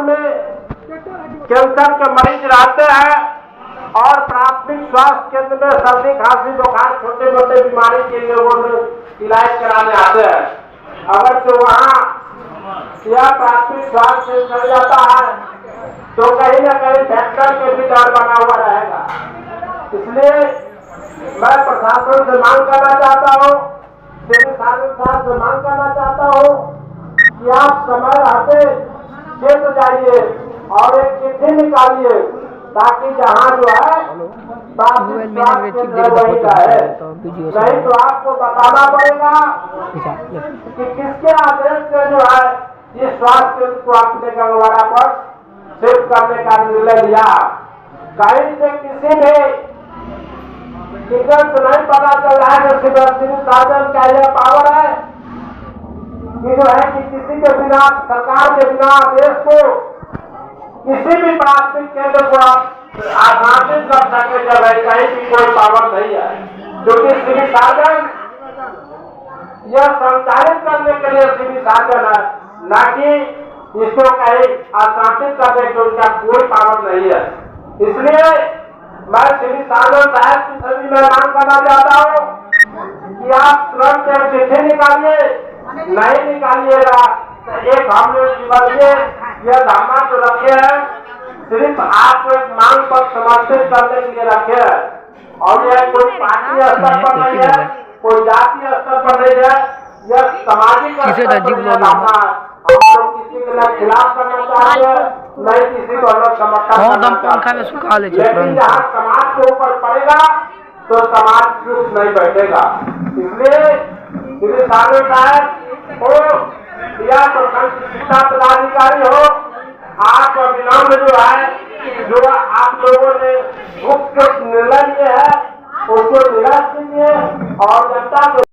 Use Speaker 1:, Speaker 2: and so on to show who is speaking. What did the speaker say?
Speaker 1: में कैंसर के मरीज रहते हैं और प्राथमिक स्वास्थ्य केंद्र में सर्दी खांसी बुखार छोटे मोटे बीमारी के लिए वो लोग इलाज कराने आते हैं। अगर तो वहाँ यह प्राथमिक स्वास्थ्य से चल जाता है तो कहीं न कहीं फैक्टर के भी डर बना हुआ रहेगा। इसलिए मैं प्रशासन से मांग करना चाहता हूँ, सिविल साहब से मांग करना चाहता हूँ कि आप समय रहते क्षेत्र जाइए और एक चिट्ठी निकालिए ताकि जहाँ जो है वही है। नहीं तो आपको बताना पड़ेगा कि किसके आदेश से जो है ये स्वास्थ्य केंद्र को आपने गंगवाड़ा पर शिफ्ट करने का निर्णय लिया। कहीं से किसी भी टिकट नहीं पता चल रहा है कि सिविल सर्जन का यह पावर है कि जो है कि किसी के बिना सरकार के बिना देश को किसी भी प्राथमिक केंद्र को आप आसानित कर सके जब कहीं भी कोई पावर नहीं है, क्योंकि सिविल सर्जन यह संचालित करने के लिए सिविल सर्जन है, न कि इसको कहीं आसानित करने के उनका कोई पावर नहीं है। इसलिए मैं सिविल सर्जन साहब की सभी में मांग करना चाहता हूँ कि आप तुरंत एक चिट्ठी निकालिए, नहीं निकालिएगा एक हम लोग यह धरना जो रखे हैं सिर्फ आपको एक मांग पर समर्थित करने के लिए रखे हैं और यह कोई पार्टी स्तर पर नहीं है, कोई जातीय स्तर पर नहीं है, यह सामाजिक स्तर पर धरना है। हम लोग किसी के खिलाफ करना चाहते हैं, नहीं किसी को अलग समर्थन करना चाहते हैं, लेकिन जहाँ समाज के ऊपर पड़ेगा तो समाज चुप नहीं बैठेगा। इसलिए सिविल सर्जन साहब हो या तो शिक्षा पदाधिकारी हो, आप अविलंब जो है जो आप लोगों ने मुख्य निर्णय लिया है उसको निरस्त कीजिए और जनता को